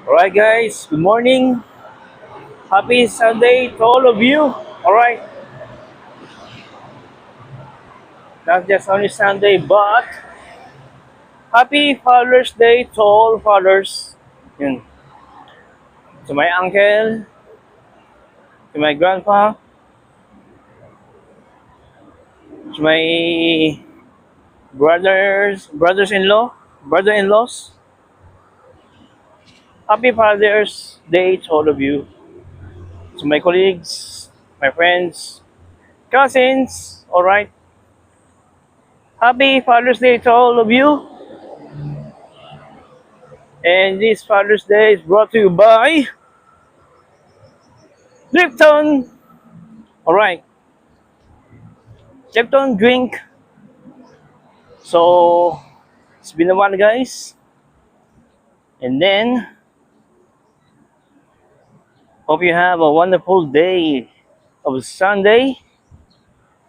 Alright guys, good morning. Happy Sunday to all of you. Alright, not just only Sunday, but happy Father's Day to all fathers. Yun. To my uncle, to my grandpa, to my brothers-in-law, brother-in-laws. Happy Father's Day to all of you. To my colleagues, my friends, cousins. Alright, happy Father's Day to all of you. And this Father's Day is brought to you by Lipton. Alright, Lipton drink. So, it's been a while, guys. And then, hope you have a wonderful day of Sunday.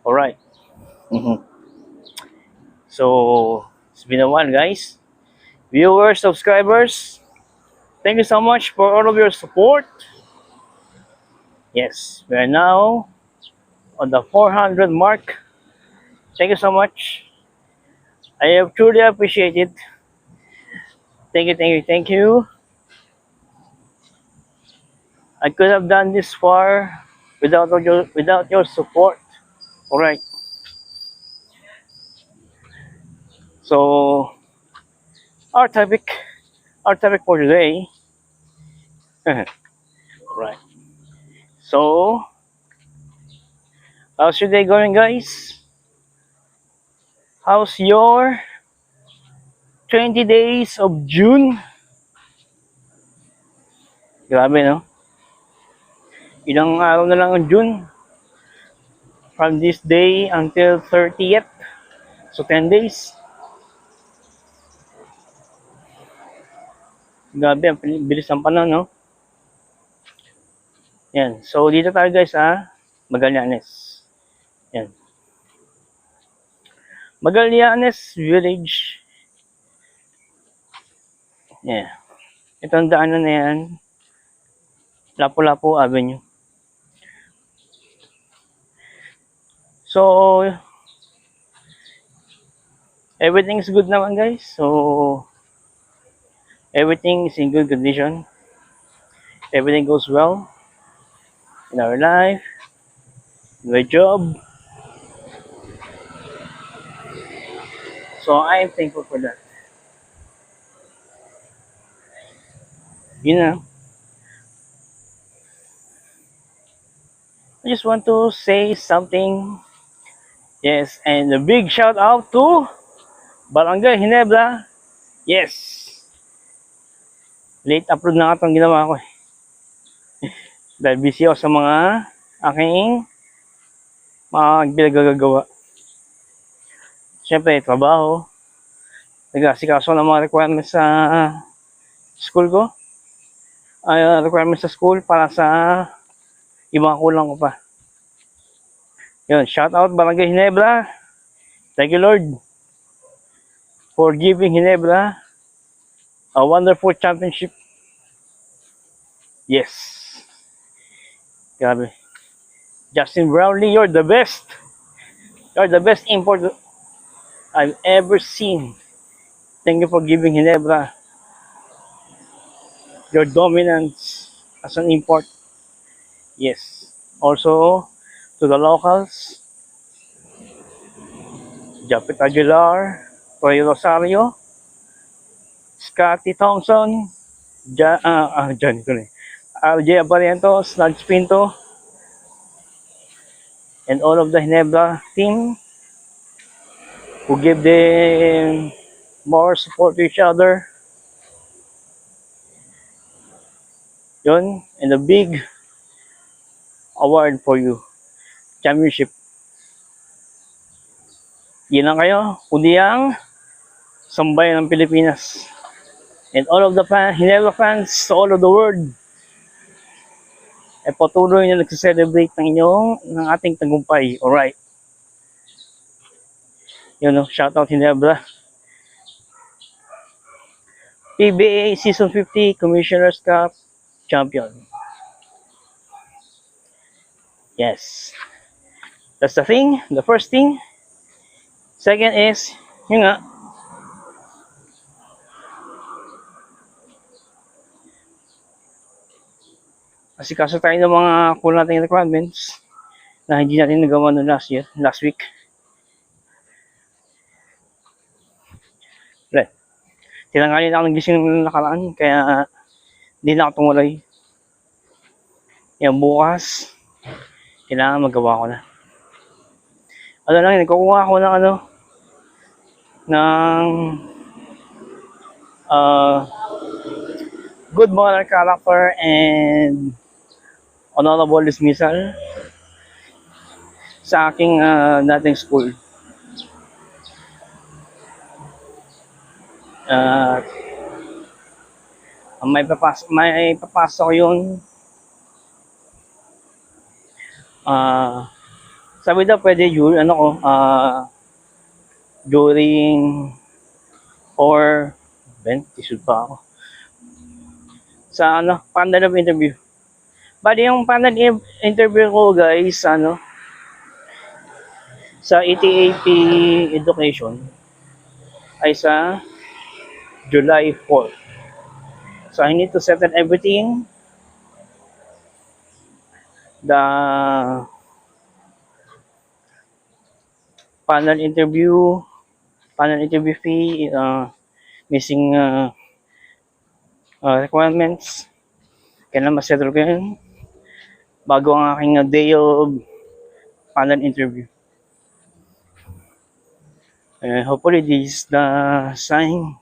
Alright. Mhm. So, it's been a while, guys. Viewers, subscribers, thank you so much for all of your support. Yes, we are now on the 400 mark. Thank you so much. I have truly appreciated. Thank you, thank you, thank you. I could have done this far without your support. All right. So our topic our topic for today. Right. So how's your day going, guys? How's your 20 days of June? Grabe, no? Ilang araw na lang ang June from this day until 30th. So 10 days. Grabe, ang bilis ng panahon, no? Yan. So dito tayo, guys, Magallanes. Yan. Magallanes Village. Yeah. Itong daanan na yan, Lapu-Lapu Avenue. So, everything is good naman, guys. So, everything is in good condition. Everything goes well in our life, in our job. So, I am thankful for that. You know, I just want to say something. Yes, and a big shout out to Barangay Ginebra. Yes. Late upload na itong ginawa ko. Dahil busy ako sa mga aking pinagagawa. Siyempre, trabaho. Nag-asikaso ng mga requirements sa school ko. Requirements sa school para sa ibang kulang ko pa. Yun, shout out Barangay Ginebra. Thank you, Lord, for giving Ginebra a wonderful championship. Yes. Grabe. Justin Brownlee, you're the best. You're the best import I've ever seen. Thank you for giving Ginebra your dominance as an import. Yes. Also, to the locals, Japet Aguilar, Toy Rosario, Scotty Thompson, John ko na RJ Abarientos, Nudge Pinto, and all of the Ginebra team who give them more support to each other. Yun, and a big award for you. Championship. Yan lang kayo, kundi ang sambayan ng Pilipinas. And all of the Ginebra fans to all of the world ay patuloy na nagse-celebrate ng ating tagumpay. Alright. Yun, no? Shout out Ginebra. PBA Season 50 Commissioner's Cup champion. Yes. That's the thing. The first thing. Second is, yun nga, asikaso tayo ng mga kulang nating requirements na hindi natin nagawa no last week. Right. Tinanggalin ako ng gising ng nakaraan, kaya hindi na ako tumuloy. Yan, bukas, kailangan magawa ko na. Ano lang, nagkukuha ako ng good moral character and honorable dismissal sa aking dating school. May papasok yun. Sabi daw pwede yun, during or isod pa ako sa panel of interview. Bali yung panel interview ko, guys, sa ETAP education ay sa July 4. So I need to settle everything. The panel interview fee, missing requirements. Kailan ma-settle ko yun bago ang aking day of panel interview. Hopefully this is the sign.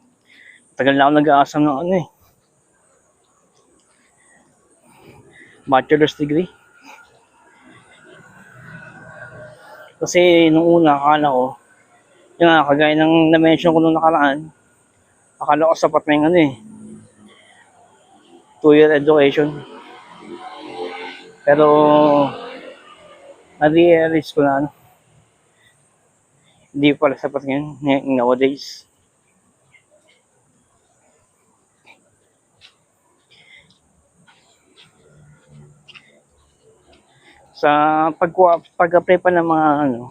Tagal na ako nag-aasam ng bachelor's degree. Kasi nung una, akala ko, yung kagaya ng na-mention ko nung nakaraan, akala ko sapat na yung 2-year education. Pero, na-realize ko na hindi pala sapat ngayon, nowadays. Sa pag-apply pa ng mga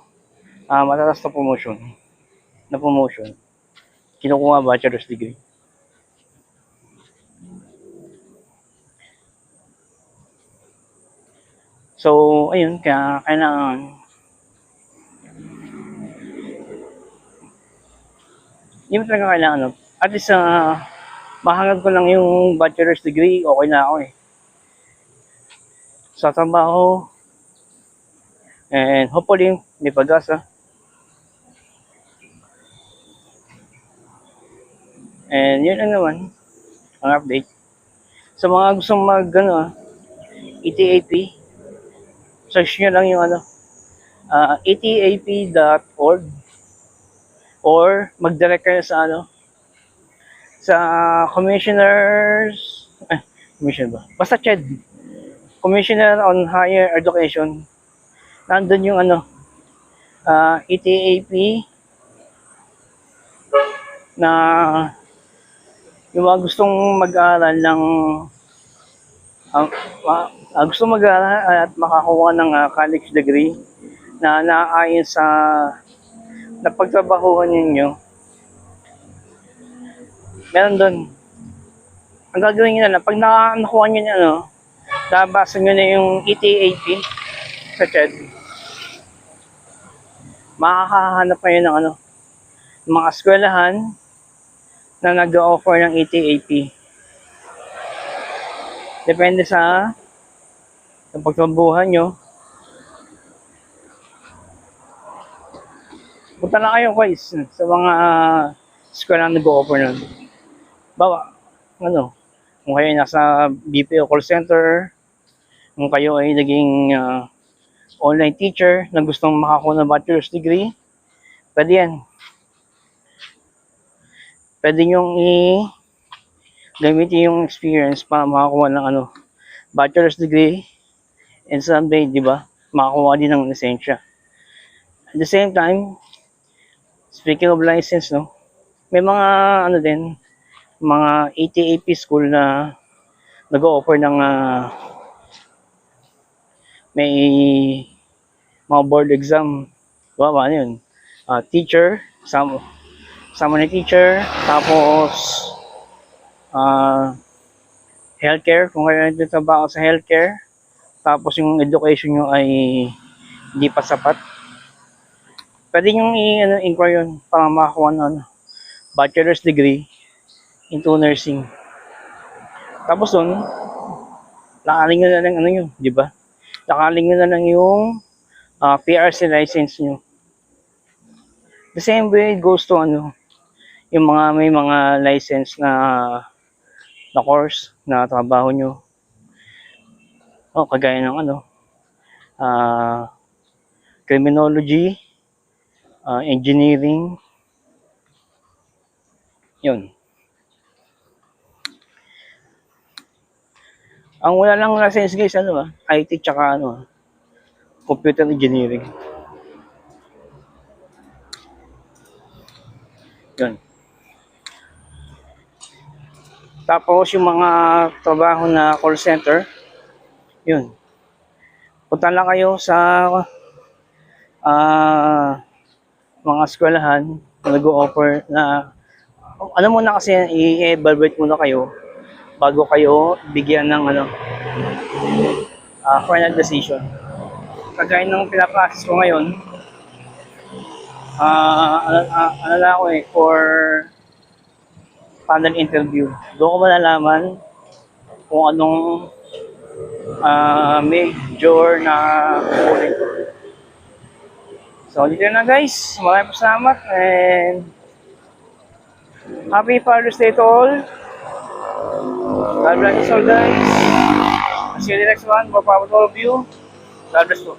matatas na promotion, kinukuha bachelor's degree. So, ayun, kaya kailangan hindi mo talaga kailangan at least mahangad ko lang yung bachelor's degree, okay na ako sa trabaho. And hopefully, may pag-asa. And yun lang naman, ang update. Sa mga gustong ETAP, search nyo lang yung etap.org or mag-direct kayo sa sa commission ba? Basta CHED. Commissioner on Higher Education. Nandun yung ETAP na yung mga gustong mag-aaral ng gusto mag-aaral at makakuha ng college degree na naayon sa napagtrabahuhan ninyo. Meron doon. Ang gagawin nyo na pag nakuha nyo na nabasa nyo na yung ETAP sa CHED, makakahanap kayo ng mga eskwelahan na nag-offer ng ETAP. Depende sa pagtrabahuhan nyo. Punta na kayo, guys, sa mga eskwelahan na nag-offer nun. Bawa, kung kayo nasa BPO call center, kung kayo ay naging online teacher na gustong makakuha ng bachelor's degree, pwede yan. Pwede nyong gamitin yung experience para makakuha ng bachelor's degree and someday, di ba, makakuha din ng lisensya. At the same time, speaking of license, may mga mga ATAP school na nag-o-offer ng may mga board exam. Ano yun? Teacher, sama ni teacher, tapos healthcare, kung kayo nagtatrabaho sa healthcare, tapos yung education nyo ay hindi pa sapat, pwede nyo i-inquire yun para makakuha ng bachelor's degree into nursing. Tapos doon, lakaling nyo na lang di ba? Lakaling nyo na lang yung PRC license nyo. The same way it goes to yung may mga license na course na trabaho nyo. Kagaya ng criminology, engineering, yun. Ang wala lang license guys, IT tsaka computer engineering. Yun. Tapos yung mga trabaho na call center, yun. Punta lang kayo sa mga eskwelahan na nag-o-offer na muna kasi i-evaluate muna kayo bago kayo bigyan ng final decision. Kagaya ng pinapractice ko ngayon, for panel interview. Doon ko malalaman kung anong major na kukunin ko. So, dito na guys. Maraming salamat and happy Father's Day to all. God bless you all guys. See you in the next one. More power to all of you. God bless you.